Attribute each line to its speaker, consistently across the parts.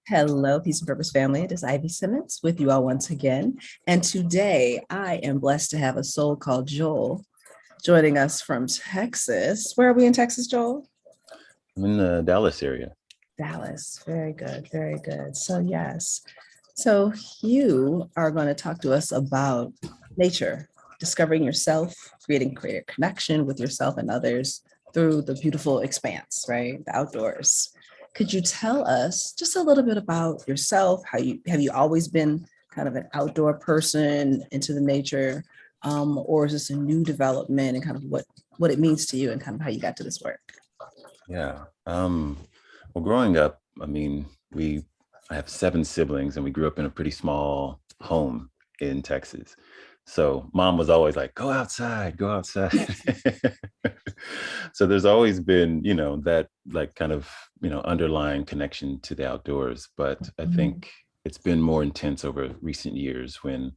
Speaker 1: Hello, Peace and Purpose family. It is Ivy Simmons with you all once again. And today I am blessed to have a soul called Joel joining us from Texas. Where are we in Texas, Joel?
Speaker 2: I'm in the Dallas area.
Speaker 1: Dallas. Very good. Very good. So, yes. So, you are going to talk to us about nature, discovering yourself, creating greater connection with yourself and others through the beautiful expanse, right? The outdoors. Could you tell us just a little bit about yourself? How you have you always been kind of an outdoor person into the nature, or is this a new development and kind of what it means to you and kind of how you got to this work?
Speaker 2: Yeah. Well, growing up, I have seven siblings and we grew up in a pretty small home in Texas. So mom was always like, go outside, go outside. So there's always been, that like kind of, underlying connection to the outdoors. But I
Speaker 1: Mhm.
Speaker 2: think it's been more intense over recent years when,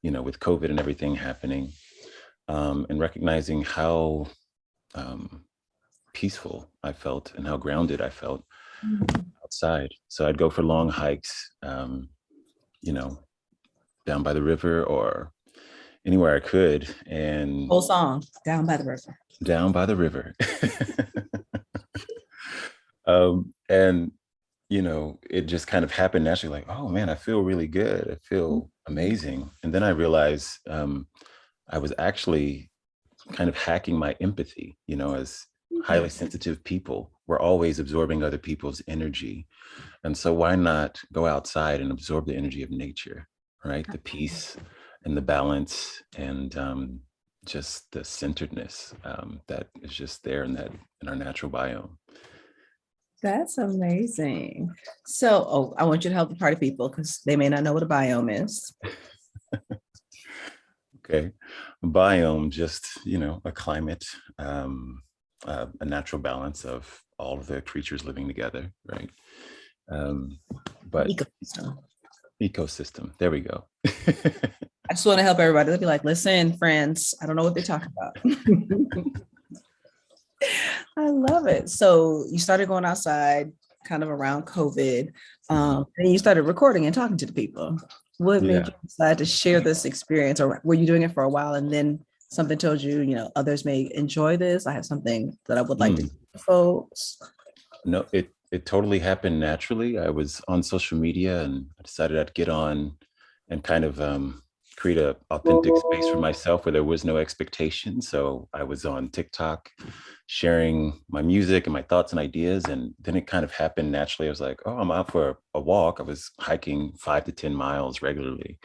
Speaker 2: with COVID and everything happening, and recognizing how um, peaceful I felt and how grounded I felt outside. So I'd go for long hikes, you know, down by the river or anywhere I could, and
Speaker 1: Whole song, Down by the River.
Speaker 2: down by the river. And it just kind of happened naturally, like, oh man, I feel really good. I feel amazing. And then I realized I was actually kind of hacking my empathy, as highly sensitive people, we're always absorbing other people's energy. And so why not go outside and absorb the energy of nature, right? The peace and the balance and just the centeredness that is just there in our natural biome.
Speaker 1: That's amazing. So, I want you to help the party people because they may not know what a biome is.
Speaker 2: Okay. Biome, just, a climate, a natural balance of all of the creatures living together, right? Um, but
Speaker 1: Ecosystem.
Speaker 2: ecosystem, there we go.
Speaker 1: I just want to help everybody. They'll be like, listen, friends, I don't know what they're talking about. I love it. So you started going outside kind of around COVID,
Speaker 2: Mhm.
Speaker 1: and you started recording and talking to the people. What made
Speaker 2: Yeah.
Speaker 1: you decide to share this experience, or were you doing it for a while and then something told you, others may enjoy this? I have something that I would like to
Speaker 2: Mm.
Speaker 1: share with folks.
Speaker 2: No, it totally happened naturally. I was on social media and I decided I'd get on and kind of create a authentic space for myself where there was no expectation. So I was on TikTok sharing my music and my thoughts and ideas. And then it kind of happened naturally. I was like, oh, I'm out for a walk. I was hiking 5 to 10 miles regularly.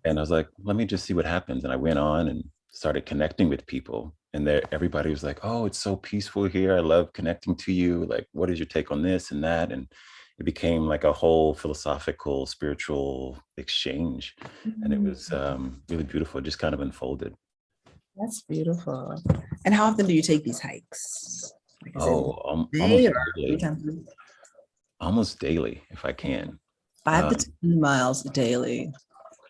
Speaker 2: And I was like, let me just see what happens. And I went on and started connecting with people. And there, everybody was like, oh, it's so peaceful here. I love connecting to you. Like, what is your take on this and that? And it became like a whole philosophical, spiritual exchange. And it was really beautiful. It just kind of unfolded.
Speaker 1: That's beautiful. And how often do you take these hikes? Like, is it
Speaker 2: Oh,
Speaker 1: a day
Speaker 2: almost
Speaker 1: or three
Speaker 2: daily,
Speaker 1: times a week?
Speaker 2: almost daily, if I can.
Speaker 1: 5 to 10 miles daily.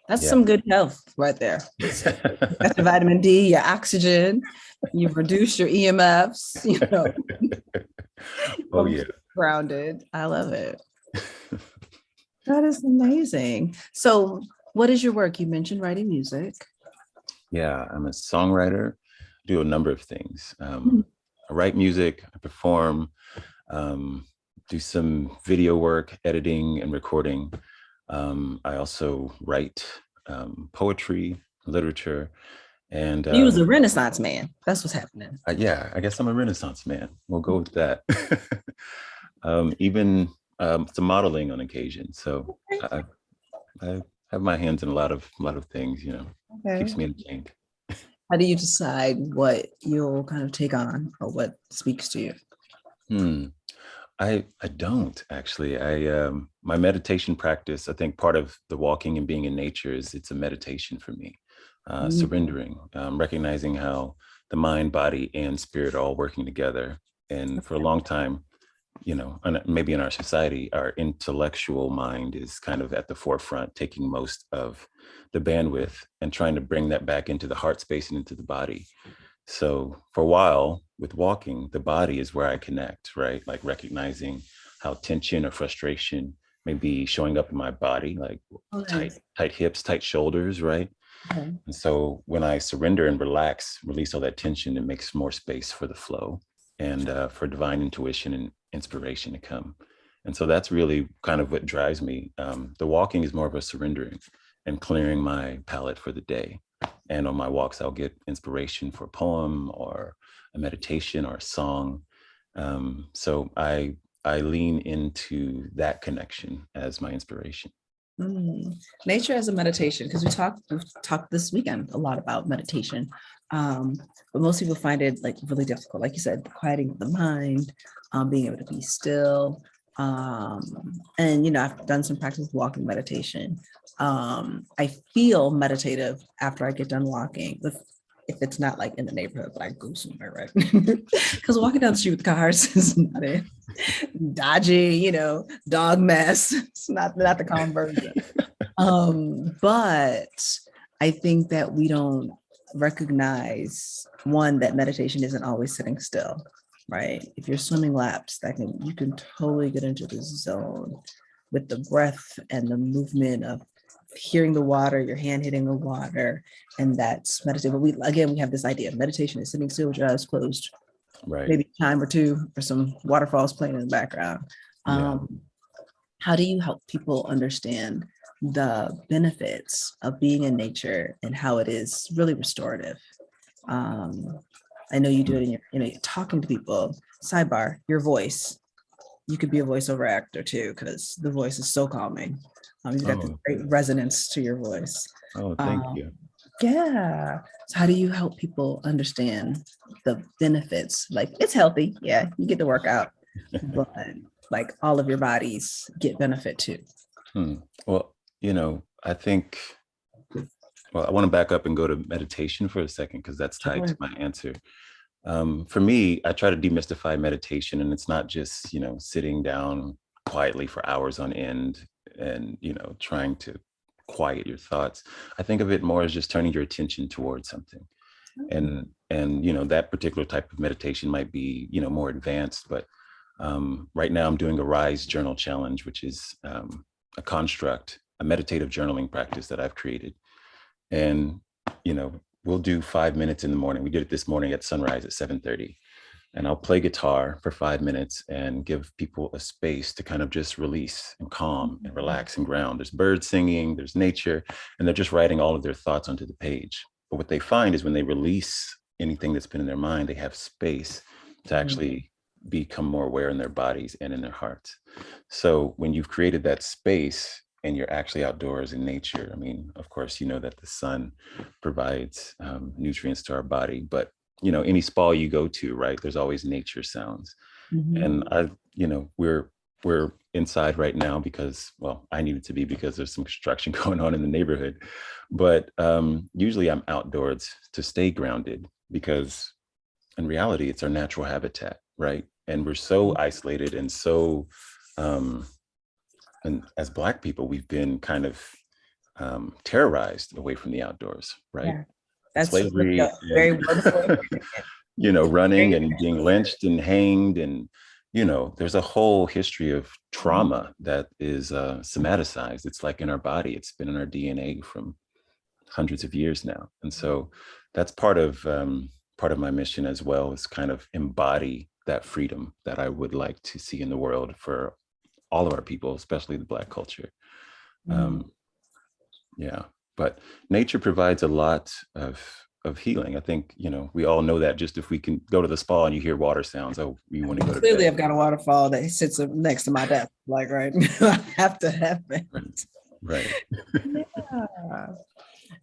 Speaker 1: That's
Speaker 2: Yeah.
Speaker 1: some good health right there. That's your vitamin D, your oxygen. You've reduced your EMFs,
Speaker 2: Oh, yeah.
Speaker 1: grounded. I love it. That is amazing. So, what is your work? You mentioned writing music.
Speaker 2: Yeah, I'm a songwriter, do a number of things.
Speaker 1: Mhm.
Speaker 2: I write music, I perform, um, do some video work, editing and recording. I also write poetry, literature, and
Speaker 1: You was a Renaissance man. That's what's happening.
Speaker 2: yeah, I guess I'm a Renaissance man. We'll go with that. Even some modeling on occasion. So I have my hands in a lot of things. Keeps
Speaker 1: Okay.
Speaker 2: me entertained.
Speaker 1: How do you decide what you'll kind of take on or what speaks to you?
Speaker 2: Hmm. I don't actually. I My meditation practice, I think part of the walking and being in nature is it's a meditation for me.
Speaker 1: Mm.
Speaker 2: Surrendering, recognizing how the mind, body, and spirit are all working together. And for a long time, and maybe in our society, our intellectual mind is kind of at the forefront, taking most of the bandwidth and trying to bring that back into the heart space and into the body. So for a while with walking, the body is where I connect, right? Like recognizing how tension or frustration maybe showing up in my body, like
Speaker 1: Oh, nice.
Speaker 2: tight hips, tight shoulders, right?
Speaker 1: Okay.
Speaker 2: And so when I surrender and relax, release all that tension, it makes more space for the flow and for divine intuition and inspiration to come. And so that's really kind of what drives me. The walking is more of a surrendering and clearing my palette for the day. And on my walks, I'll get inspiration for a poem or a meditation or a song. So I lean into that connection as my inspiration.
Speaker 1: Mm. Nature as a meditation, because we've talked this weekend a lot about meditation. Um, but most people find it like really difficult. Like you said, quieting the mind, being able to be still. And I've done some practice walking meditation. I feel meditative after I get done walking. If it's not like in the neighborhood, but I go somewhere, right? Because walking down the street with cars is not it. Dodgy, dog mess. It's not the conversion. But I think that we don't recognize one, that meditation isn't always sitting still, right? If you're swimming laps, you can totally get into the zone with the breath and the movement of hearing the water, your hand hitting the water, and that's meditative. But we have this idea of meditation is sitting still with your eyes closed,
Speaker 2: Right.
Speaker 1: maybe a time or two, or some waterfalls playing in the background.
Speaker 2: Yeah.
Speaker 1: How do you help people understand the benefits of being in nature and how it is really restorative? I know you do it in you're talking to people. Sidebar, your voice. You could be a voiceover actor too, because the voice is so calming. You've got this
Speaker 2: Oh,
Speaker 1: great resonance to your voice.
Speaker 2: oh, thank you.
Speaker 1: Yeah. So how do you help people understand the benefits? Like, it's healthy. Yeah, you get to work out, but like all of your bodies get benefit too.
Speaker 2: Well, I think, well, I want to back up and go to meditation for a second because that's tied to
Speaker 1: Sure.
Speaker 2: my answer. For me, I try to demystify meditation, and it's not just, sitting down quietly for hours on end and, trying to quiet your thoughts. I think of it more as just turning your attention towards something. And that particular type of meditation might be, more advanced, but right now I'm doing a Rise Journal Challenge, which is a construct, a meditative journaling practice that I've created. And, we'll do 5 minutes in the morning. We did it this morning at sunrise at 7:30. And I'll play guitar for 5 minutes and give people a space to kind of just release and calm and relax and ground. There's birds singing, there's nature, and they're just writing all of their thoughts onto the page. But what they find is when they release anything that's been in their mind, they have space to actually become more aware in their bodies and in their hearts. So when you've created that space and you're actually outdoors in nature, I mean, of course, you know that the sun provides nutrients to our body, but any spa you go to, right, there's always nature sounds. And we're inside right now because, well, I needed to be because there's some construction going on in the neighborhood. But usually I'm outdoors to stay grounded because in reality, it's our natural habitat, right? And we're so isolated and so, and as Black people, we've been kind of terrorized away from the outdoors, right?
Speaker 1: Yeah, that's
Speaker 2: Slavery,
Speaker 1: very
Speaker 2: and,
Speaker 1: wonderful.
Speaker 2: running and being lynched and hanged. And, there's a whole history of trauma that is somaticized. It's like in our body, it's been in our DNA from hundreds of years now. And so that's part of my mission as well, is kind of embody that freedom that I would like to see in the world for all of our people, especially the Black culture. Yeah, but nature provides a lot of healing. I think, we all know that. Just if we can go to the spa and you hear water sounds, oh, you want to go to
Speaker 1: Clearly,
Speaker 2: bed.
Speaker 1: I've got a waterfall that sits up next to my desk. Like, right, I have to have it.
Speaker 2: Right.
Speaker 1: Yeah.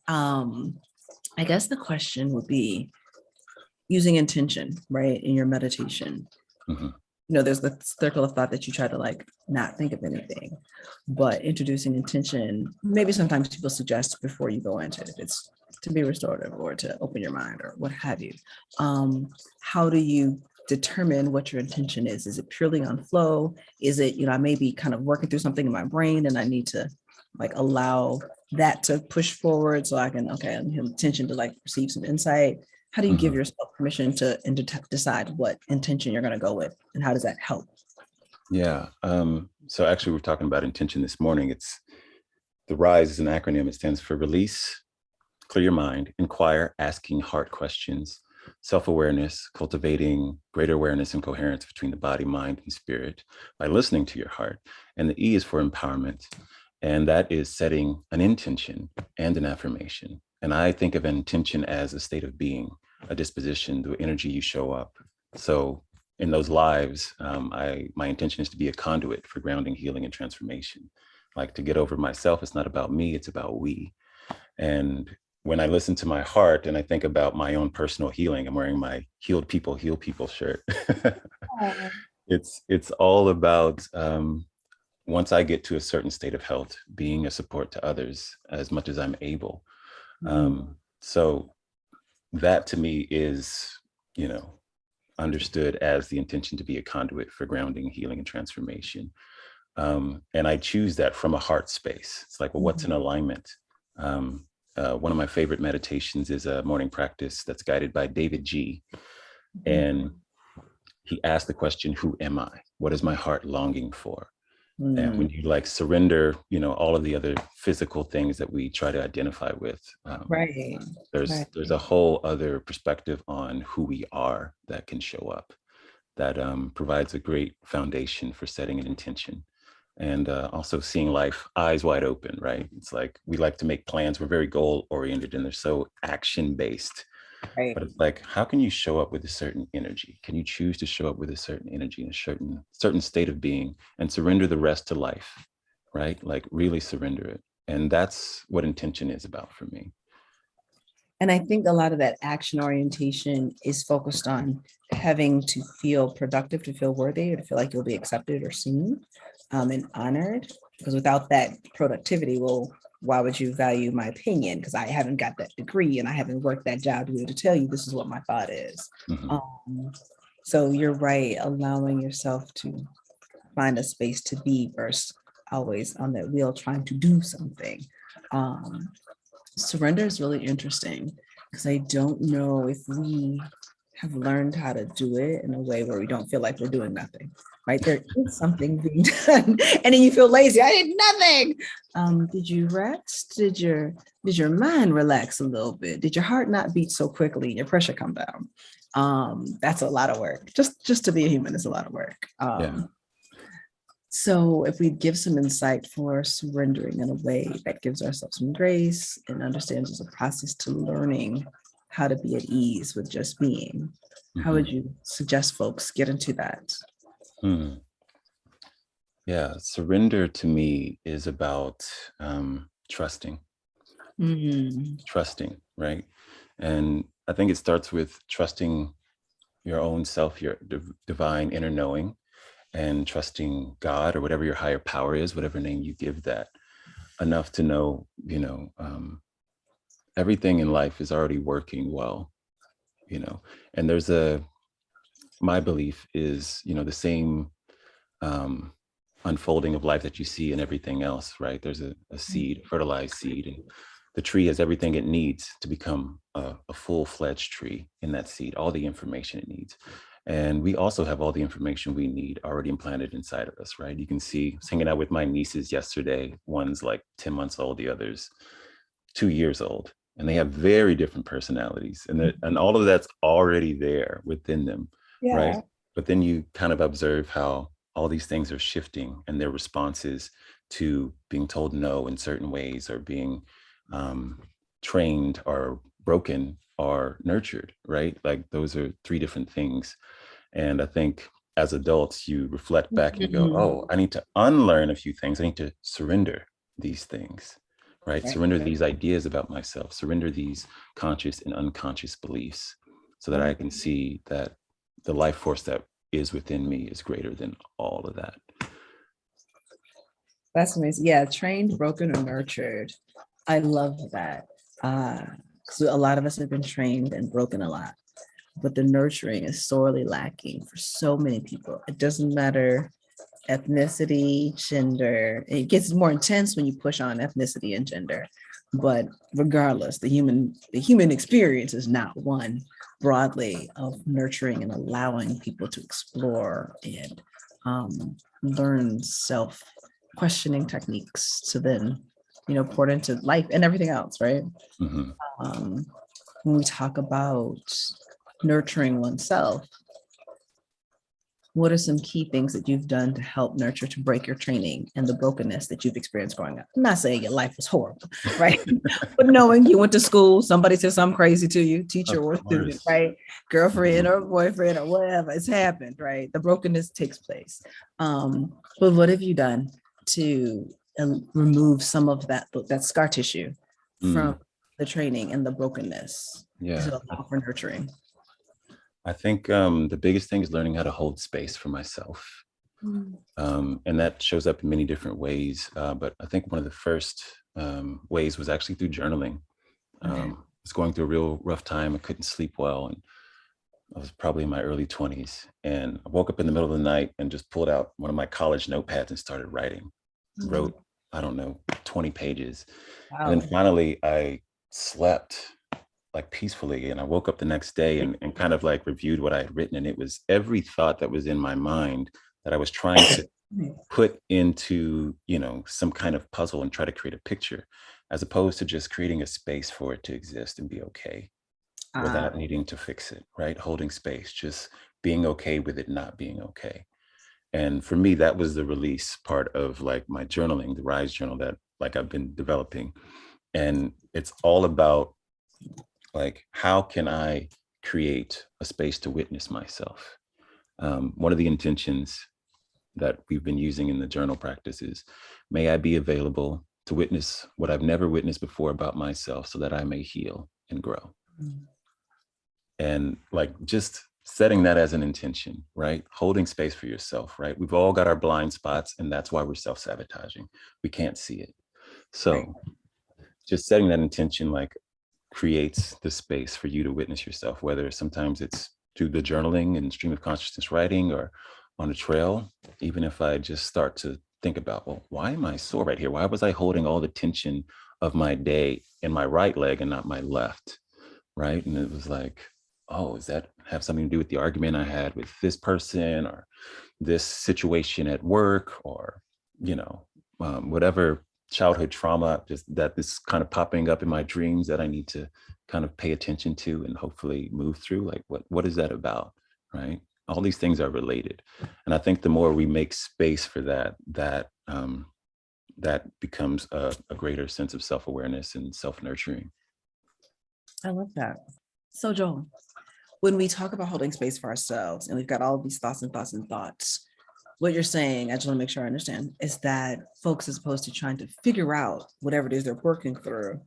Speaker 1: I guess the question would be using intention, right, in your meditation.
Speaker 2: Mm-hmm.
Speaker 1: There's the circle of thought that you try to like not think of anything, but introducing intention, maybe sometimes people suggest before you go into it, if it's to be restorative or to open your mind or what have you. How do you determine what your intention is? Is it purely on flow? Is it, I may be kind of working through something in my brain and I need to like allow that to push forward so I can, okay, I'm intention to like receive some insight. How do you give yourself permission to decide what intention you're going to go with, and how does that help?
Speaker 2: Yeah. So actually, we're talking about intention this morning. It's the RISE is an acronym. It stands for release, clear your mind, inquire, asking hard questions, self-awareness, cultivating greater awareness and coherence between the body, mind, and spirit by listening to your heart. And the E is for empowerment. And that is setting an intention and an affirmation. And I think of an intention as a state of being, a disposition, the energy you show up. So in those lives, my intention is to be a conduit for grounding, healing, and transformation. Like to get over myself, it's not about me, it's about we. And when I listen to my heart and I think about my own personal healing, I'm wearing my Healed People, Heal People shirt. It's all about once I get to a certain state of health, being a support to others as much as I'm able. So that to me is, understood as the intention to be a conduit for grounding, healing, and transformation. And I choose that from a heart space. It's like, well, what's in alignment? One of my favorite meditations is a morning practice that's guided by David G. And he asked the question, who am I? What is my heart longing for? And when you surrender, all of the other physical things that we try to identify with, there's a whole other perspective on who we are that can show up, that provides a great foundation for setting an intention. And also seeing life eyes wide open, right? It's like we like to make plans. We're very goal oriented and they're so action based. Right. But it's like, how can you show up with a certain energy? Can you choose to show up with a certain energy in a certain state of being and surrender the rest to life, right? Like really surrender it. And that's what intention is about for me.
Speaker 1: And I think a lot of that action orientation is focused on having to feel productive, to feel worthy, or to feel like you'll be accepted or seen and honored. Because without that productivity, well, why would you value my opinion? Because I haven't got that degree and I haven't worked that job to be able to tell you this is what my thought is. So you're right, allowing yourself to find a space to be versus always on that wheel trying to do something. Surrender is really interesting because I don't know if we have learned how to do it in a way where we don't feel like we're doing nothing, right? There is something being done and then you feel lazy. I did nothing. Did you rest? Did your mind relax a little bit? Did your heart not beat so quickly and your pressure come down? That's a lot of work. Just to be a human is a lot of work. So if we give some insight for surrendering in a way that gives ourselves some grace and understands there's a process to learning how to be at ease with just being, how would you suggest folks get into that?
Speaker 2: Yeah, surrender to me is about trusting. Trusting, right? And I think it starts with trusting your own self, your divine inner knowing, and trusting God or whatever your higher power is, whatever name you give that, enough to know, everything in life is already working well, and my belief is, the same unfolding of life that you see in everything else, right? There's a seed, fertilized seed, and the tree has everything it needs to become a full-fledged tree in that seed, all the information it needs. And we also have all the information we need already implanted inside of us, right? You can see, I was hanging out with my nieces yesterday. One's like 10 months old, the other's 2 years old. And they have very different personalities. And all of that's already there within them, right? But then you kind of observe how all these things are shifting and their responses to being told no in certain ways or being trained or broken or nurtured, right? Like those are three different things. And I think as adults, you reflect back and you go, oh, I need to unlearn a few things. I need to surrender these things, right? Surrender these ideas about myself, surrender these conscious and unconscious beliefs so that I can see that the life force that is within me is greater than all of that.
Speaker 1: That's amazing. Yeah, trained, broken, or nurtured. I love that. Because a lot of us have been trained and broken a lot, but the nurturing is sorely lacking for so many people. It doesn't matter ethnicity, gender. It gets more intense when you push on ethnicity and gender, but regardless, the human experience is not one broadly of nurturing and allowing people to explore and learn self-questioning techniques to then, pour it into life and everything else, right?
Speaker 2: Mhm.
Speaker 1: Um, when we talk about nurturing oneself, what are some key things that you've done to help nurture to break your training and the brokenness that you've experienced growing up? I'm not saying your life was horrible, right? But knowing you went to school, somebody said something crazy to you, teacher
Speaker 2: Of
Speaker 1: or student,
Speaker 2: course.
Speaker 1: right? Girlfriend
Speaker 2: Mhm.
Speaker 1: or boyfriend or whatever, it's happened, right? The brokenness takes place. But what have you done to remove some of that scar tissue from
Speaker 2: Mm.
Speaker 1: the training and the brokenness to
Speaker 2: Yeah.
Speaker 1: allow for nurturing?
Speaker 2: I think the biggest thing is learning how to hold space for myself. And that shows up in many different ways. But I think one of the first ways was actually through journaling.
Speaker 1: Okay.
Speaker 2: I was going through a real rough time. I couldn't sleep well. And I was probably in my early 20s. And I woke up in the middle of the night and just pulled out one of my college notepads and started writing. Wrote, I don't know, 20 pages. And then
Speaker 1: Wow.
Speaker 2: finally, I slept like peacefully. And I woke up the next day and kind of like reviewed what I had written. And it was every thought that was in my mind that I was trying to put into, some kind of puzzle and try to create a picture, as opposed to just creating a space for it to exist and be okay without needing to fix it, right? Holding space, just being okay with it not being okay. And for me, that was the release part of like my journaling, the Rise journal that like I've been developing. And it's all about like, how can I create a space to witness myself? One of the intentions that we've been using in the journal practice is, may I be available to witness what I've never witnessed before about myself so that I may heal and grow. And like just setting that as an intention, right? Holding space for yourself, right? We've all got our blind spots, and that's why we're self-sabotaging. We can't see it.
Speaker 1: Right.
Speaker 2: So just setting that intention like creates the space for you to witness yourself, whether sometimes it's through the journaling and stream of consciousness writing or on a trail. Even if I just start to think about, well, why am I sore right here? Why was I holding all the tension of my day in my right leg and not my left? Right. And it was like, oh, does that have something to do with the argument I had with this person or this situation at work or, whatever childhood trauma just that this kind of popping up in my dreams that I need to kind of pay attention to and hopefully move through? Like, what is that about? Right. All these things are related. And I think the more we make space for that becomes a greater sense of self-awareness and self-nurturing.
Speaker 1: I love that. So Joel, when we talk about holding space for ourselves and we've got all of these thoughts and thoughts and thoughts, what you're saying, I just want to make sure I understand, is that folks, as opposed to trying to figure out whatever it is they're working through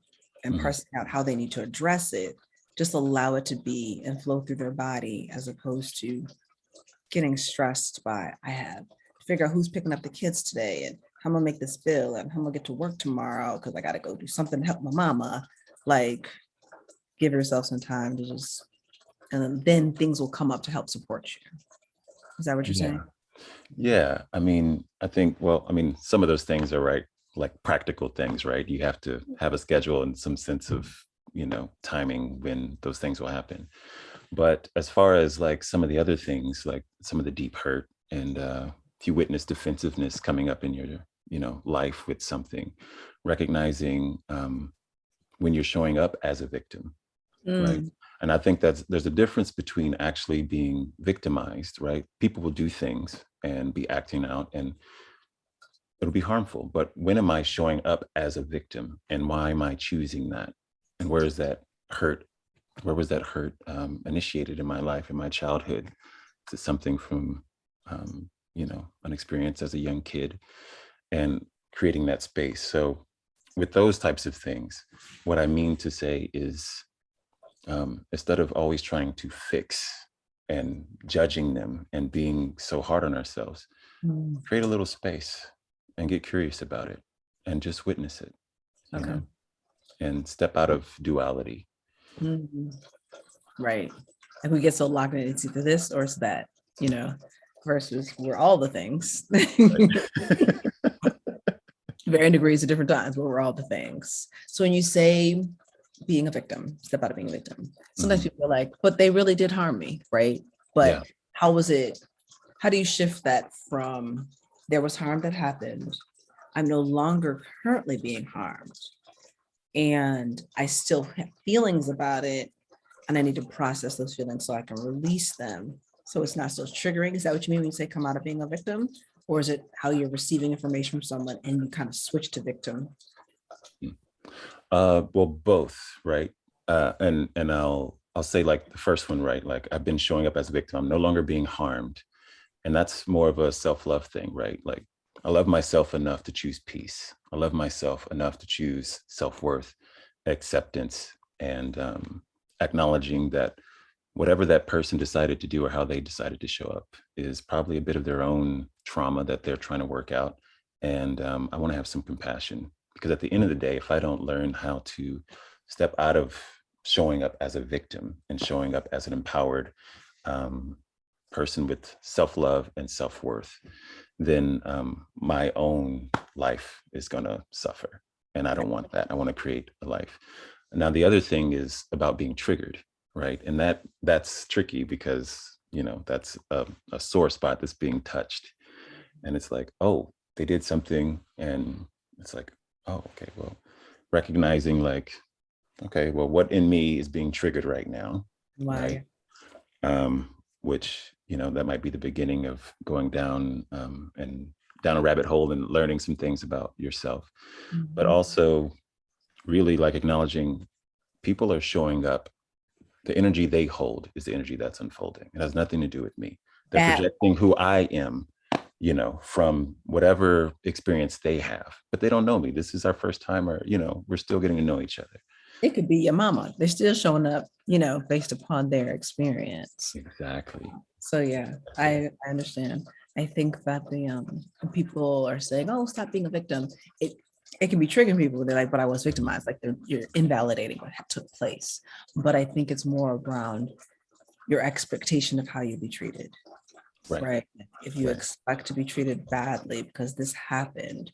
Speaker 1: and
Speaker 2: Mhm.
Speaker 1: parsing out how they need to address it, just allow it to be and flow through their body, as opposed to getting stressed by, I have to figure out who's picking up the kids today and how I'm gonna make this bill and how I'm gonna get to work tomorrow because I gotta go do something to help my mama. Like, give yourself some time to just, and then things will come up to help support you. Is that what you're
Speaker 2: Yeah.
Speaker 1: saying?
Speaker 2: Yeah. I mean, I think, well, I mean, some of those things are right, like practical things, right? You have to have a schedule and some sense of, timing when those things will happen. But as far as like some of the other things, like some of the deep hurt and if you witness defensiveness coming up in your, life with something, recognizing when you're showing up as a victim, right?
Speaker 1: Mm,
Speaker 2: And I think there's a difference between actually being victimized, right? People will do things and be acting out and it'll be harmful. But when am I showing up as a victim and why am I choosing that? And where is that hurt? Where was that hurt initiated in my life, in my childhood? Is it something from, an experience as a young kid and creating that space? So with those types of things, what I mean to say is instead of always trying to fix and judging them and being so hard on ourselves,
Speaker 1: mm,
Speaker 2: create a little space and get curious about it and just witness it, you
Speaker 1: okay.
Speaker 2: know, and step out of duality.
Speaker 1: Mhm. Right. And we get so locked in, it's either this or it's that, you know, versus we're all the things. Varying degrees at different times, but we're all the things. So when you say being a victim, step out of being a victim, sometimes
Speaker 2: Mhm.
Speaker 1: people are like, but they really did harm me, right?
Speaker 2: Yeah.
Speaker 1: But how was it? How do you shift that from there was harm that happened. I'm no longer currently being harmed. And I still have feelings about it. And I need to process those feelings so I can release them. So it's not so triggering. Is that what you mean when you say come out of being a victim? Or is it how you're receiving information from someone and you kind of switch to victim?
Speaker 2: Well, both, right? And I'll say like the first one, right? Like I've been showing up as a victim. I'm no longer being harmed. And that's more of a self-love thing, right? Like I love myself enough to choose peace. I love myself enough to choose self-worth, acceptance, and acknowledging that whatever that person decided to do or how they decided to show up is probably a bit of their own trauma that they're trying to work out. And I want to have some compassion because at the end of the day, if I don't learn how to step out of showing up as a victim and showing up as an empowered person with self-love and self-worth, then my own life is going to suffer. And I don't want that. I want to create a life. Now, the other thing is about being triggered, right? And that's tricky because, you know, that's a sore spot that's being touched. And it's like, oh, they did something. And it's like, oh, okay, well, recognizing like, okay, well, what in me is being triggered right now, right? Which, you know, that might be the beginning of going down and down a rabbit hole and learning some things about yourself, but also really like acknowledging people are showing up. The energy they hold is the energy that's unfolding. It has nothing to do with me. They're
Speaker 1: That
Speaker 2: projecting who I am, you know, from whatever experience they have, but they don't know me. This is our first time, or, you know, we're still getting to know each other.
Speaker 1: it could be your mama. They're still showing up, you know, based upon their experience.
Speaker 2: Exactly.
Speaker 1: So yeah, I understand. I think that when people are saying, "Oh, stop being a victim," it it can be triggering people. They're like, "But I was victimized." Like you're invalidating what took place. But I think it's more around your expectation of how you'll be treated,
Speaker 2: Right.
Speaker 1: right? If you
Speaker 2: Right.
Speaker 1: expect to be treated badly because this happened,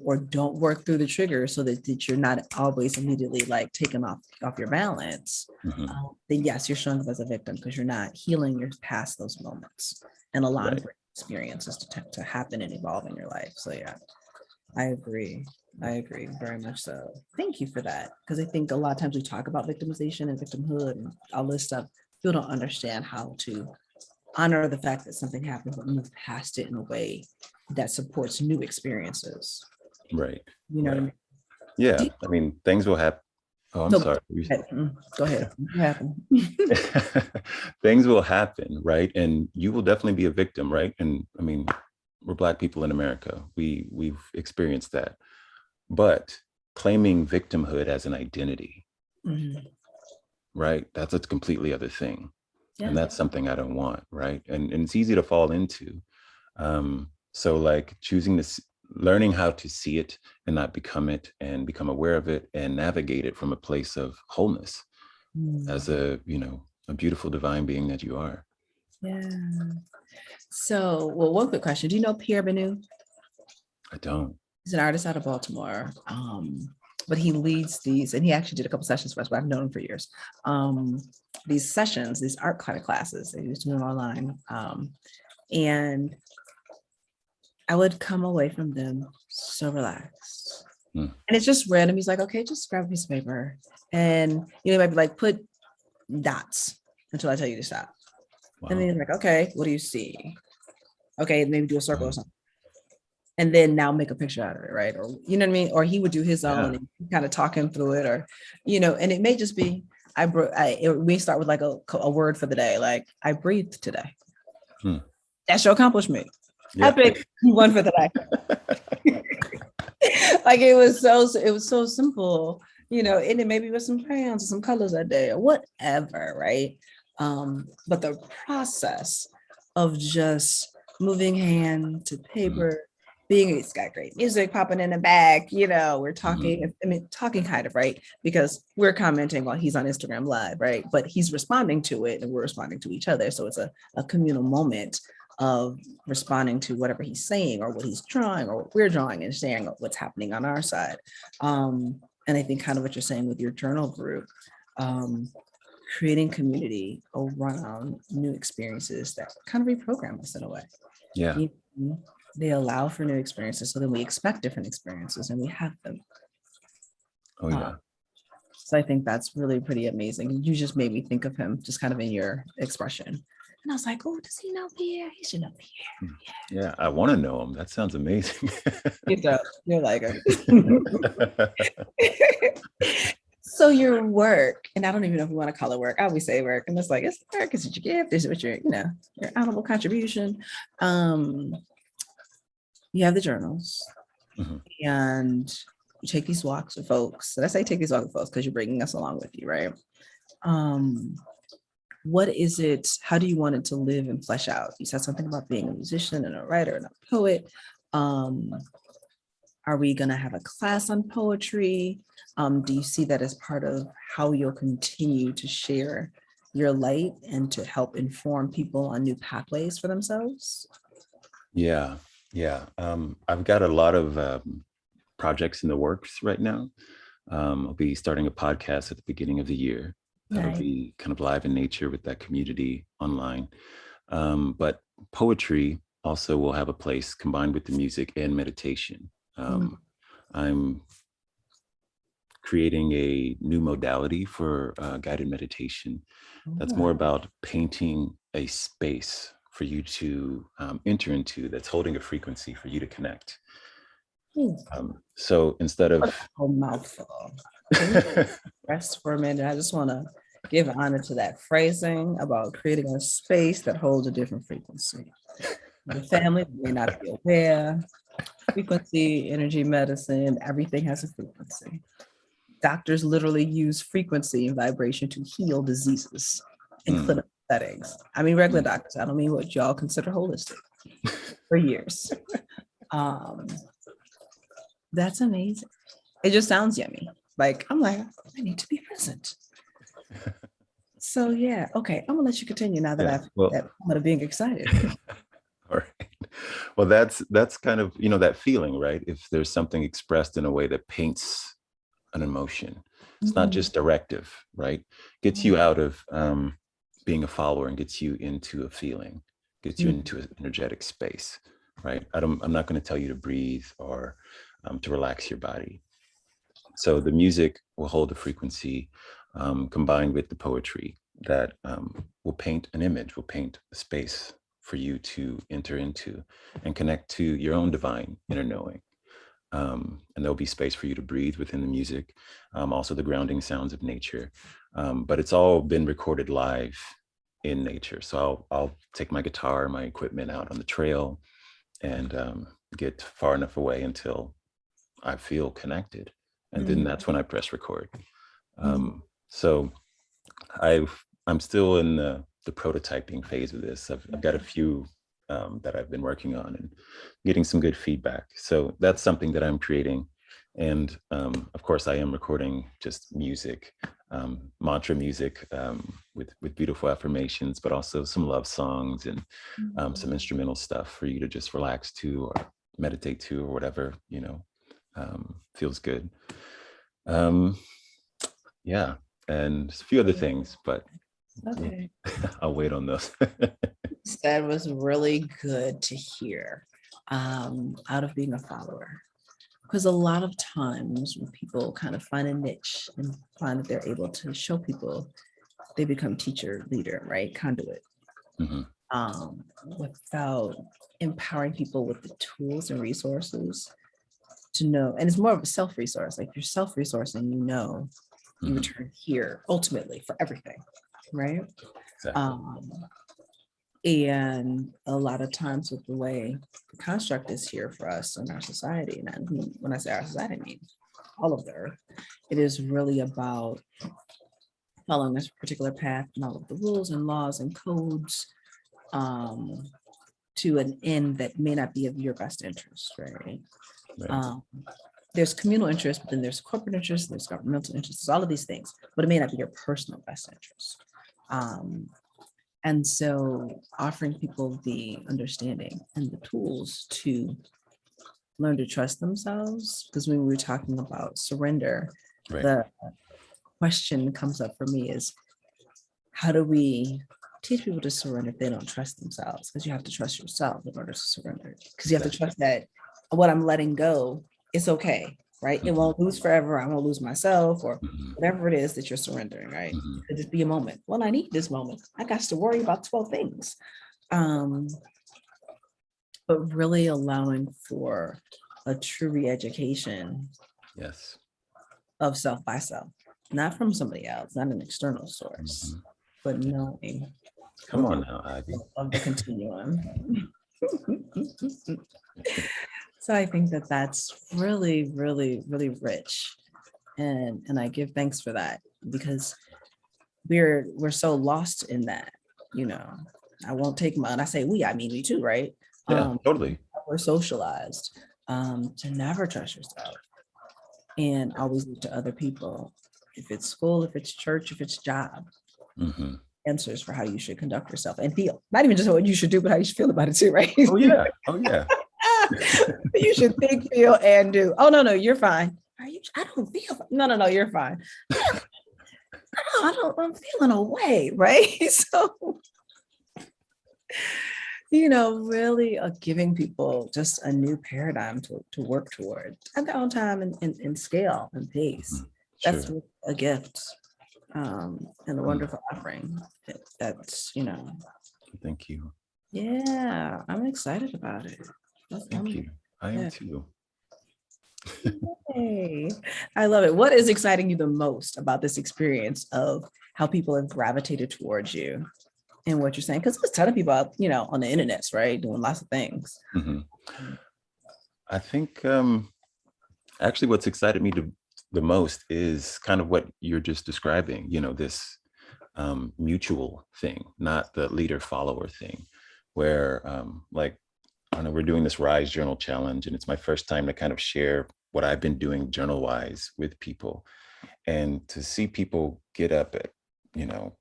Speaker 1: or don't work through the trigger so that you're not always immediately like taken off your balance,
Speaker 2: Mhm.
Speaker 1: then yes, you're showing up as a victim because you're not healing your past those moments and allowing
Speaker 2: Right.
Speaker 1: for experiences to happen and evolve in your life. So yeah, I agree. I agree very much so. Thank you for that. Because I think a lot of times we talk about victimization and victimhood and all this stuff. People don't understand how to honor the fact that something happened, but move past it in a way that supports new experiences.
Speaker 2: Right.
Speaker 1: You know what I
Speaker 2: Right.
Speaker 1: mean?
Speaker 2: Yeah.
Speaker 1: Do-
Speaker 2: I mean, things will happen. Oh, I'm
Speaker 1: No,
Speaker 2: sorry.
Speaker 1: go ahead. What happened?
Speaker 2: Things will happen, right? And you will definitely be a victim, right? And I mean, we're Black people in America. We've experienced that. But claiming victimhood as an identity,
Speaker 1: Mhm.
Speaker 2: right? That's a completely other thing. And
Speaker 1: Yeah.
Speaker 2: that's something I don't want, right? And it's easy to fall into. So like choosing this, learning how to see it and not become it and become aware of it and navigate it from a place of wholeness as
Speaker 1: Mm,
Speaker 2: a, you know, a beautiful divine being that you are.
Speaker 1: yeah. So, well, one quick question. Do you know Pierre Benu?
Speaker 2: I don't.
Speaker 1: He's an artist out of Baltimore. But he leads these, and he actually did a couple sessions for us, but I've known him for years. These sessions, these art kind of classes, they used to do online. And I would come away from them so relaxed.
Speaker 2: Hmm.
Speaker 1: And it's just random. He's like, okay, just grab a piece of paper. And you know, he might be like, put dots until I tell you to stop. And then
Speaker 2: Wow.
Speaker 1: he's like, okay, what do you see? Okay, maybe do a circle or
Speaker 2: Wow.
Speaker 1: something. And then now make a picture out of it, right? Or you know what I mean? Or he would do his own
Speaker 2: Yeah.
Speaker 1: and kind of talk him through it, or you know, and it may just be we start with like a word for the day, like I breathed today.
Speaker 2: Hmm.
Speaker 1: That's your accomplishment.
Speaker 2: Yeah.
Speaker 1: Epic, you won for the day. Like it was so simple, you know, and it maybe with some crayons or some colors that day or whatever, right? But the process of just moving hand to
Speaker 2: Mhm.
Speaker 1: paper, being it's got great music popping in the back, you know, we're
Speaker 2: Mhm.
Speaker 1: talking, I mean, talking kind of, right? Because we're commenting while he's on Instagram Live, right? But he's responding to it and we're responding to each other. So it's a communal moment of responding to whatever he's saying or what he's drawing or what we're drawing and sharing what's happening on our side. And I think kind of what you're saying with your journal group, um, creating community around new experiences that kind of reprogram us in a way.
Speaker 2: Yeah.
Speaker 1: You know? they allow for new experiences. So then we expect different experiences and we have them.
Speaker 2: Oh
Speaker 1: Uh,
Speaker 2: yeah.
Speaker 1: so I think that's really pretty amazing. You just made me think of him just kind of in your expression. And I was like, oh, does he know Pierre? He should know Pierre.
Speaker 2: Yeah, I want to know him. That sounds amazing.
Speaker 1: You know, you're like, so your work, and I don't even know if we want to call it work. I always say work, and it's like it's work. It's what you give. This is what your honorable contribution. You have the journals,
Speaker 2: Mhm.
Speaker 1: and you take these walks with folks. And I say take these walks with folks because you're bringing us along with you, right? What is it? How do you want it to live and flesh out? You said something about being a musician and a writer and a poet. Are we going to have a class on poetry? Do you see that as part of how you'll continue to share your light and to help inform people on new pathways for themselves?
Speaker 2: Yeah, yeah. I've got a lot of projects in the works right now. I'll be starting a podcast at the beginning of the year. That'll
Speaker 1: Nice.
Speaker 2: be kind of live in nature with that community online. But poetry also will have a place combined with the music and meditation.
Speaker 1: Mm.
Speaker 2: I'm creating a new modality for guided meditation that's more
Speaker 1: Oh.
Speaker 2: about painting a space for you to enter into that's holding a frequency for you to connect.
Speaker 1: Hmm.
Speaker 2: So instead of
Speaker 1: A mouthful. Can we rest for a minute? I just want to give honor to that phrasing about creating a space that holds a different frequency. The family may not be aware. Frequency, energy medicine, everything has a frequency. Doctors literally use frequency and vibration to heal diseases in
Speaker 2: Mm,
Speaker 1: clinical settings. I mean, regular
Speaker 2: mm.
Speaker 1: doctors, I don't mean what y'all consider holistic for years. Um, that's amazing. It just sounds yummy. Like, I'm like, I need to be present. So yeah, okay, I'm gonna let you continue now that
Speaker 2: Yeah.
Speaker 1: I've
Speaker 2: Well,
Speaker 1: that moment of being excited.
Speaker 2: all right. Well, that's kind of, that feeling, right? If there's something expressed in a way that paints an emotion, it's not
Speaker 1: Mhm.
Speaker 2: just directive, right? Gets you out of being a follower and gets you into a feeling, gets you
Speaker 1: Mhm.
Speaker 2: into an energetic space, right? I'm not going to tell you to breathe or to relax your body. So the music will hold a frequency combined with the poetry that will paint an image, will paint a space for you to enter into and connect to your own divine inner knowing. And there'll be space for you to breathe within the music, also the grounding sounds of nature. But it's all been recorded live in nature. So I'll take my guitar, my equipment out on the trail and get far enough away until I feel connected. And then
Speaker 1: Mhm.
Speaker 2: that's when I press record.
Speaker 1: Mhm.
Speaker 2: So I'm still in the prototyping phase of this. I've got a few that I've been working on and getting some good feedback. So that's something that I'm creating. And of course, I am recording just music, mantra music with beautiful affirmations, but also some love songs and some instrumental stuff for you to just relax to or meditate to or whatever, feels good. Um, yeah, and a few other things, but yeah,
Speaker 1: Okay.
Speaker 2: I'll wait on those.
Speaker 1: That was really good to hear out of being a follower. Because a lot of times when people kind of find a niche and find that they're able to show people, they become teacher, leader, right? Conduit.
Speaker 2: Mhm.
Speaker 1: Without empowering people with the tools and resources to know, and it's more of a self-resource, like you're self-resourcing, you
Speaker 2: Mhm.
Speaker 1: return here ultimately for everything, right?
Speaker 2: Exactly.
Speaker 1: Um, and a lot of times with the way the construct is here for us in our society, and when I say our society, I mean all of the earth, it is really about following this particular path and all of the rules and laws and codes um, to an end that may not be of your best interest, right?
Speaker 2: Right.
Speaker 1: Um, there's communal interest, but then there's corporate interest, there's governmental interests, all of these things, but it may not be your personal best interest. And so offering people the understanding and the tools to learn to trust themselves, because when we were talking about surrender,
Speaker 2: Right.
Speaker 1: the question comes up for me is how do we teach people to surrender if they don't trust themselves, because you have to trust yourself in order to surrender. Because you have to trust that what I'm letting go, it's okay, right? It won't lose forever. I won't lose myself or
Speaker 2: Mhm.
Speaker 1: whatever it is that you're surrendering, right?
Speaker 2: Mhm.
Speaker 1: It just be a moment. Well, I need this moment. I got to worry about 12 things. Um, but really allowing for a true re-education
Speaker 2: Yes.
Speaker 1: of self by self, not from somebody else, not an external source,
Speaker 2: Mhm.
Speaker 1: but knowing
Speaker 2: Come on now, Ivy.
Speaker 1: of the continuum. So I think that that's really, really, really rich. And I give thanks for that, because we're so lost in that, you know. I won't take my, and I say we, I mean me too, right?
Speaker 2: Yeah, totally.
Speaker 1: We're socialized to never trust yourself and always look to other people. If it's school, if it's church, if it's job,
Speaker 2: Mhm.
Speaker 1: answers for how you should conduct yourself and feel. Not even just what you should do, but how you should feel about it too, right?
Speaker 2: Oh yeah. Oh yeah.
Speaker 1: You should think, feel, and do. Oh no, you're fine. Are you? I don't feel. No, you're fine. I don't. I'm feeling away, right? So really giving people just a new paradigm to work toward at their own time and scale and pace.
Speaker 2: Mhm.
Speaker 1: That's
Speaker 2: Sure.
Speaker 1: a gift and a
Speaker 2: Mm.
Speaker 1: wonderful offering. That's
Speaker 2: Thank you.
Speaker 1: yeah, I'm excited about it.
Speaker 2: Thank you. I am
Speaker 1: Yeah.
Speaker 2: too.
Speaker 1: Hey, I love it. What is exciting you the most about this experience of how people have gravitated towards you and what you're saying? Because there's a ton of people out, on the internet, right, doing lots of things.
Speaker 2: Mhm. I think actually what's excited me the most is kind of what you're just describing, this mutual thing, not the leader follower thing, where like, I don't know, we're doing this Rise Journal Challenge, and it's my first time to kind of share what I've been doing journal wise with people. And to see people get up at, you know,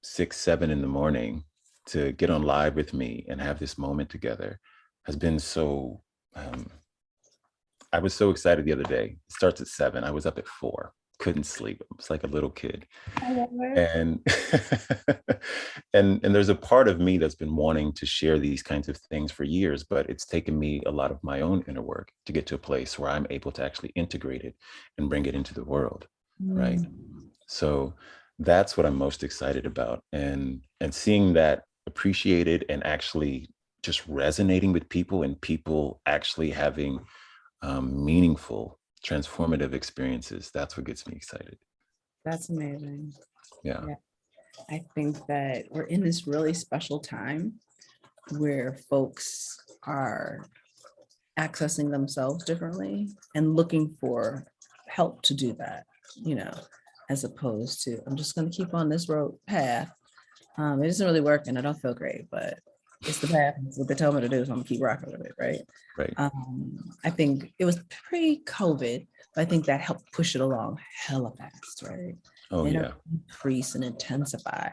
Speaker 2: 6, 7 in the morning to get on live with me and have this moment together has been so um, I was so excited the other day. It starts at 7. I was up at 4, couldn't sleep. It was like a little kid.
Speaker 1: I love it.
Speaker 2: And and there's a part of me that's been wanting to share these kinds of things for years, but it's taken me a lot of my own inner work to get to a place where I'm able to actually integrate it and bring it into the world. Right.
Speaker 1: Mm.
Speaker 2: So that's what I'm most excited about. And seeing that appreciated and actually just resonating with people and people actually having meaningful, transformative experiences. That's what gets me excited.
Speaker 1: That's amazing.
Speaker 2: Yeah.
Speaker 1: Yeah. I think that we're in this really special time where folks are accessing themselves differently and looking for help to do that, you know, as opposed to, I'm just going to keep on this road path. It isn't really working. I don't feel great, but it's the path. It's what they tell me to do. So I'm gonna keep rocking with it, right?
Speaker 2: Right.
Speaker 1: I think it was pre-COVID, but I think that helped push it along hella fast, right?
Speaker 2: Oh,
Speaker 1: It
Speaker 2: yeah.
Speaker 1: helped increase and intensify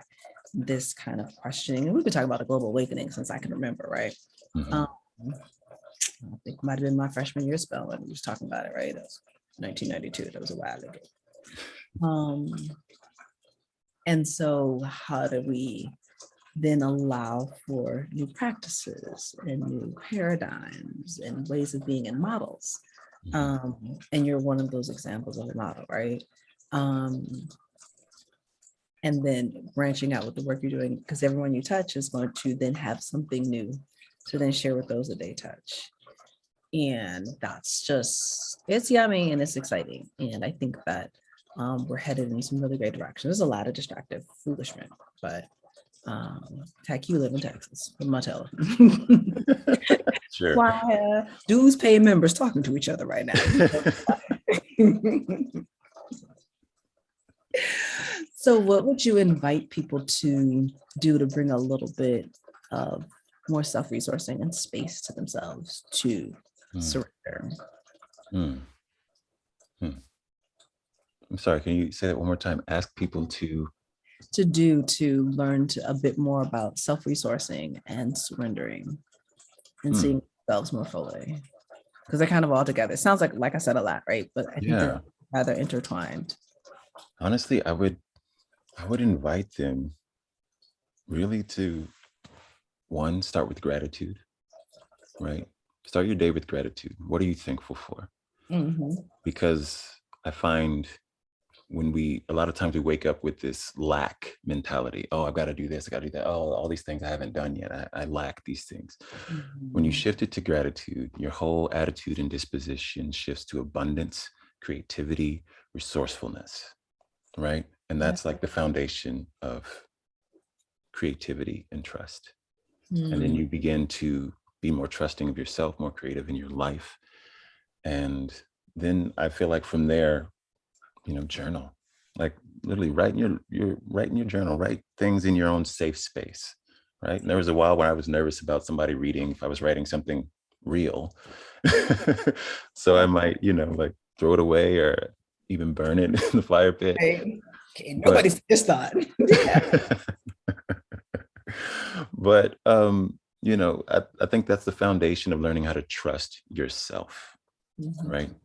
Speaker 1: this kind of questioning. And we've been talking about the global awakening since I can remember, right?
Speaker 2: Mhm.
Speaker 1: Um, I think it might have been my freshman year spell when we was talking about it, right? That was 1992. That was a while ago. And so how do we then allow for new practices and new paradigms and ways of being and models?
Speaker 2: Mhm.
Speaker 1: And you're one of those examples of a model, right? And then branching out with the work you're doing, because everyone you touch is going to then have something new to then share with those that they touch. And that's just, it's yummy and it's exciting. And I think that we're headed in some really great directions. There's a lot of distractive foolishness, but Tech, you live in Texas, with Mattel.
Speaker 2: Sure.
Speaker 1: Why dues pay members talking to each other right now? So what would you invite people to do to bring a little bit of more self-resourcing and space to themselves to
Speaker 2: Mm,
Speaker 1: surrender?
Speaker 2: mm, mm. I'm sorry, can you say that one more time? Ask people to.
Speaker 1: To learn a bit more about self-resourcing and surrendering and
Speaker 2: Mm,
Speaker 1: seeing themselves more fully? Because they're kind of all together. It sounds like I said a lot, right? But I think
Speaker 2: yeah.
Speaker 1: they're rather intertwined.
Speaker 2: Honestly, I would invite them really to one, start with gratitude, right? Start your day with gratitude. What are you thankful for?
Speaker 1: Mhm.
Speaker 2: Because I find a lot of times we wake up with this lack mentality. Oh, I've got to do this, I got to do that. Oh, all these things I haven't done yet. I lack these things. When you
Speaker 1: Mhm.
Speaker 2: shift it to gratitude, your whole attitude and disposition shifts to abundance, creativity, resourcefulness, right? And
Speaker 1: Yeah.
Speaker 2: that's like the foundation of creativity and trust. And then
Speaker 1: Mm.
Speaker 2: you begin to be more trusting of yourself, more creative in your life. And then I feel like from there, journal, like literally write in write in your journal, write things in your own safe space, right? And there was a while when I was nervous about somebody reading if I was writing something real. So I might, like throw it away or even burn it in the fire pit.
Speaker 1: Right. Okay,
Speaker 2: But
Speaker 1: nobody's just thought. Yeah.
Speaker 2: but I think that's the foundation of learning how to trust yourself,
Speaker 1: Mhm.
Speaker 2: right?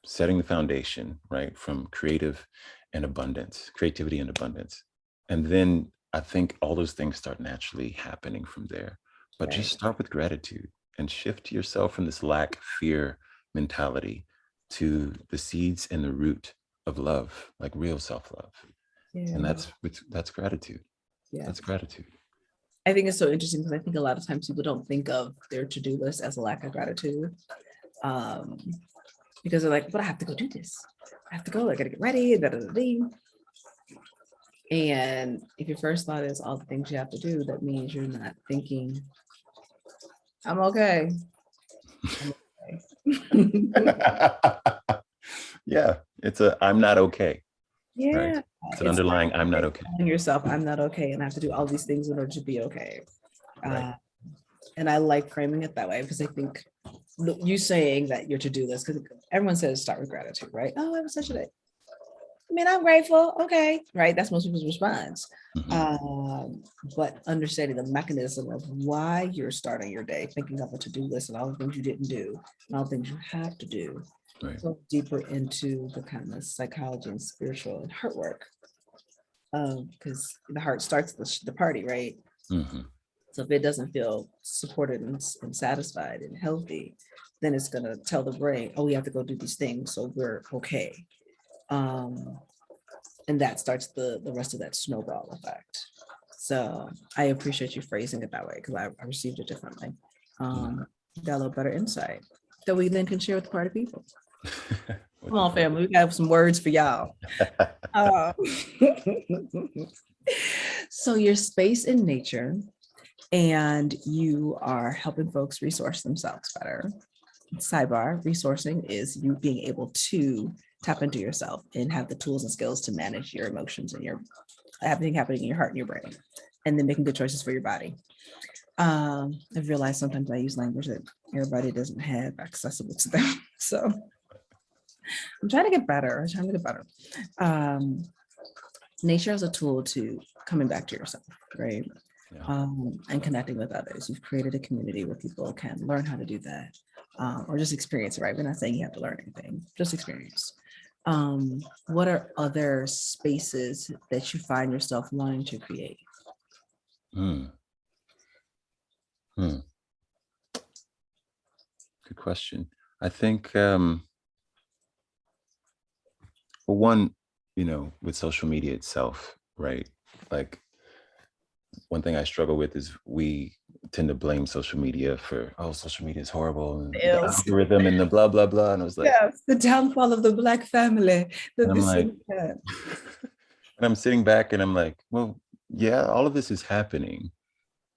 Speaker 2: Setting the foundation, right, from creativity and abundance. And then I think all those things start naturally happening from there. But just
Speaker 1: Right.
Speaker 2: start with gratitude and shift yourself from this lack, fear mentality to the seeds and the root of love, like real self-love. And
Speaker 1: Yeah.
Speaker 2: that's gratitude.
Speaker 1: Yeah.
Speaker 2: That's gratitude.
Speaker 1: I think it's so interesting because I think a lot of times people don't think of their to-do list as a lack of gratitude. Um, because they're like, but I have to go do this. I have to go, I gotta get ready. Da, da, da, da. And if your first thought is all the things you have to do, that means you're not thinking, I'm okay. I'm okay.
Speaker 2: Yeah, I'm not okay, right?
Speaker 1: Yeah,
Speaker 2: It's an
Speaker 1: it's not
Speaker 2: underlying I'm not okay.
Speaker 1: telling yourself I'm not okay and I have to do all these things in order to be okay.
Speaker 2: Right.
Speaker 1: Uh, and I like framing it that way because I think you saying that your to-do list, because everyone says start with gratitude, right? Oh, it was such a day. I mean, I'm grateful. Okay, right. That's most people's response.
Speaker 2: Mhm.
Speaker 1: Um, but understanding the mechanism of why you're starting your day, thinking of a to-do list and all the things you didn't do, and all the things you have to do,
Speaker 2: Right.
Speaker 1: go deeper into the kind of psychology and spiritual and heart work. Because the heart starts the party, right?
Speaker 2: Mhm.
Speaker 1: So if it doesn't feel supported and satisfied and healthy, then it's gonna tell the brain, oh, we have to go do these things so we're okay. Um, and that starts the rest of that snowball effect. So I appreciate you phrasing it that way because I received it differently.
Speaker 2: Yeah.
Speaker 1: Got a little better insight that we then can share with the party people.
Speaker 2: With
Speaker 1: Come
Speaker 2: the
Speaker 1: on,
Speaker 2: part.
Speaker 1: family, we got some words for y'all. Uh, so your space in nature, and you are helping folks resource themselves better. Sidebar, resourcing is you being able to tap into yourself and have the tools and skills to manage your emotions and your everything happening in your heart and your brain, and then making good choices for your body. I've realized sometimes I use language that everybody doesn't have accessible to them. So I'm trying to get better. I'm trying to get better. Um, nature is a tool to coming back to yourself, right?
Speaker 2: Yeah.
Speaker 1: And connecting with others. You've created a community where people can learn how to do that, or just experience it, right? We're not saying you have to learn anything, just experience. What are other spaces that you find yourself wanting to create?
Speaker 2: Hmm. Hmm. Good question. I think, well, one, with social media itself, right? Like one thing I struggle with is we tend to blame social media for, oh, social media is horrible and the
Speaker 1: Else.
Speaker 2: algorithm and the blah, blah, blah. And I was like,
Speaker 1: Yes, the downfall of the Black family.
Speaker 2: and
Speaker 1: That
Speaker 2: I'm
Speaker 1: this
Speaker 2: like,
Speaker 1: and that.
Speaker 2: and I'm sitting back and I'm like, well, yeah, all of this is happening,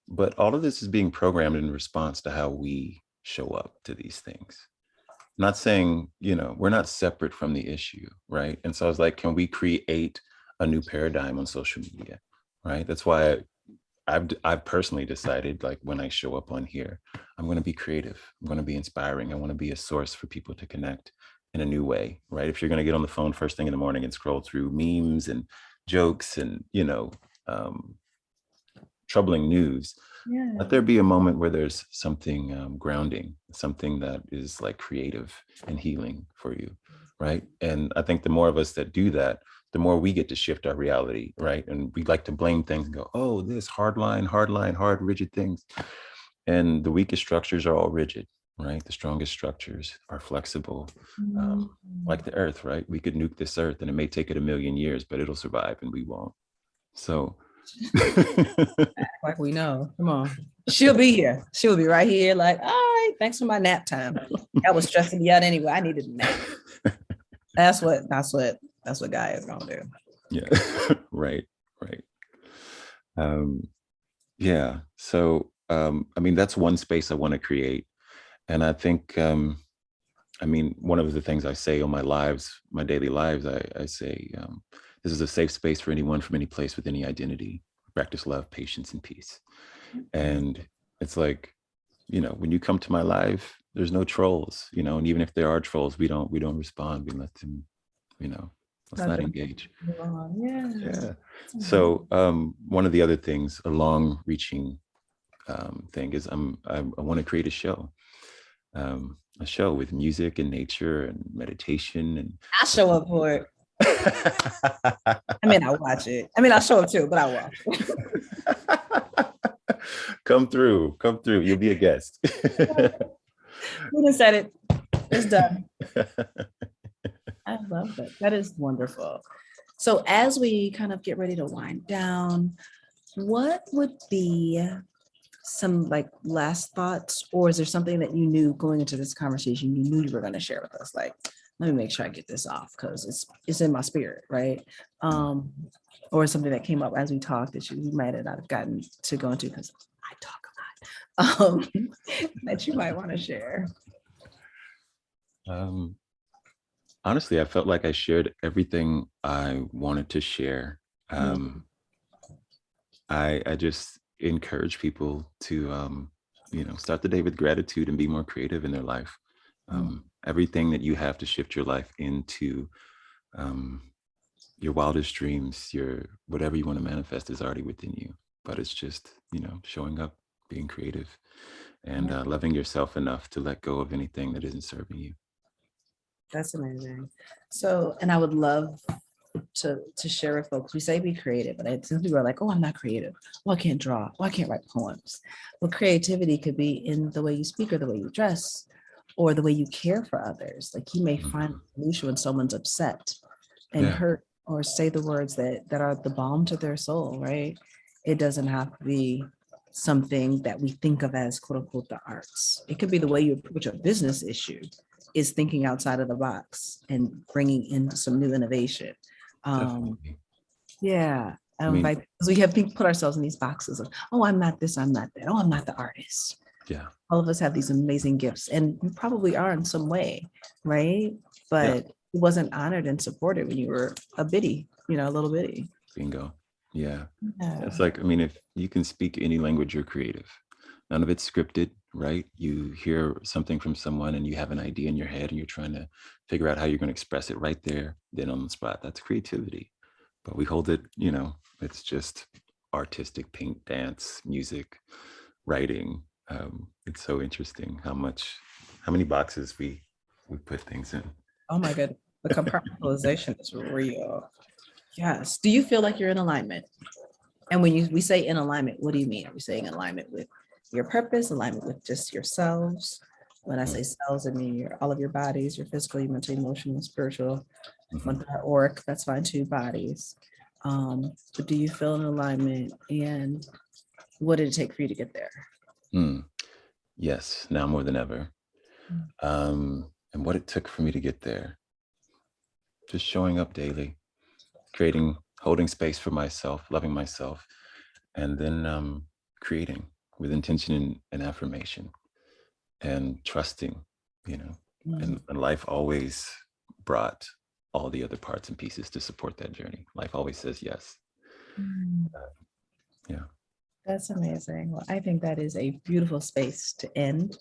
Speaker 2: but all of this is being programmed in response to how we show up to these things. Not saying, we're not separate from the issue, right? And so I was like, can we create a new paradigm on social media, right? That's why I've personally decided, like when I show up on here, I'm going to be creative. I'm going to be inspiring. I want to be a source for people to connect in a new way, right? If you're going to get on the phone first thing in the morning and scroll through memes and jokes and um, troubling news,
Speaker 1: Yeah.
Speaker 2: let there be a moment where there's something grounding, something that is like creative and healing for you. right? And I think the more of us that do that, the more we get to shift our reality, right? And we like to blame things and go, oh, this hard line, hard, rigid things. And the weakest structures are all rigid, right? The strongest structures are flexible,
Speaker 1: Mm.
Speaker 2: like the earth, right? We could nuke this earth and it may take it 1,000,000 years, but it'll survive and we won't. So
Speaker 1: Like we know. Come on. She'll be here. She'll be right here, like, all right, thanks for my nap time. That was stressing me out anyway. I needed a nap. That's what Guy is gonna do.
Speaker 2: yeah, right, right. Um, yeah. So I mean, that's one space I want to create. And I think I mean, one of the things I say on my lives, my daily lives, I say, this is a safe space for anyone from any place with any identity. Practice love, patience, and peace. And it's like, you know, when you come to my life, there's no trolls, you know, and even if there are trolls, we don't respond. We let them, you know, let's not engage.
Speaker 1: Yeah.
Speaker 2: Yeah. So one of the other things, a long-reaching thing is I want to create a show with music and nature and meditation and
Speaker 1: I show up for it. I mean, I watch it. I mean, I show up too, but I watch it.
Speaker 2: come through. You'll be a guest.
Speaker 1: Who done said it? It's done. I love that. That is wonderful. So as we kind of get ready to wind down, what would be some like last thoughts, or is there something that you knew going into this conversation you knew you were going to share with us? Like, let me make sure I get this off because it's in my spirit, right? Or something that came up as we talked that you might not have gotten to go into because I talk a lot, that you might want to share.
Speaker 2: Honestly, I felt like I shared everything I wanted to share. I just encourage people to, you know, start the day with gratitude and be more creative in their life. Everything that you have to shift your life into your wildest dreams, your whatever you want to manifest is already within you. But it's just, you know, showing up, being creative, and loving yourself enough to let go of anything that isn't serving you.
Speaker 1: That's amazing. So, and I would love to share with folks. We say be creative, but some people are like, oh, I'm not creative. Oh, I can't draw. Oh, I can't write poems. Well, creativity could be in the way you speak or the way you dress or the way you care for others. Like you may find a solution when someone's upset and hurt or say the words that are the balm to their soul, right? It doesn't have to be something that we think of as quote unquote the arts. It could be the way you approach a business issue is thinking outside of the box and bringing in some new innovation. Yeah. I mean, because we have put ourselves in these boxes of, oh, I'm not this, I'm not that. Oh, I'm not the artist.
Speaker 2: Yeah.
Speaker 1: All of us have these amazing gifts and you probably are in some way, right? But it wasn't honored and supported when you were a bitty, you know, a little bitty.
Speaker 2: Bingo. Yeah. It's like, I mean, if you can speak any language, you're creative. None of it's scripted, right? You hear something from someone and you have an idea in your head and you're trying to figure out how you're going to express it right there, then on the spot. That's creativity. But we hold it, you know, it's just artistic paint, dance, music, writing. It's so interesting how many boxes we put things in.
Speaker 1: Oh my goodness. The compartmentalization is real. Yes. Do you feel like you're in alignment? And when we say in alignment, what do you mean? Are we saying alignment with your purpose, alignment with just yourselves? When I say selves, I mean all of your bodies, your physical, your mental, emotional, spiritual, auric, that's fine too, bodies. But do you feel in alignment and what did it take for you to get there?
Speaker 2: Yes, now more than ever. And what it took for me to get there, just showing up daily, holding space for myself, loving myself, and then creating with intention and affirmation and trusting, you know, and life always brought all the other parts and pieces to support that journey. Life always says yes. Yeah.
Speaker 1: That's amazing. Well, I think that is a beautiful space to end,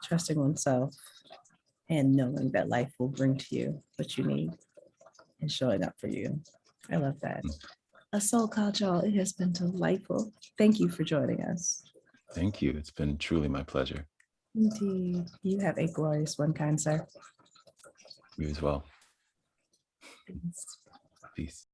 Speaker 1: trusting oneself and knowing that life will bring to you what you need and showing up for you. I love that. A Soul Couch, y'all. It has been delightful. Thank you for joining us.
Speaker 2: Thank you. It's been truly my pleasure.
Speaker 1: Indeed. You have a glorious one, kind sir.
Speaker 2: You as well. Peace.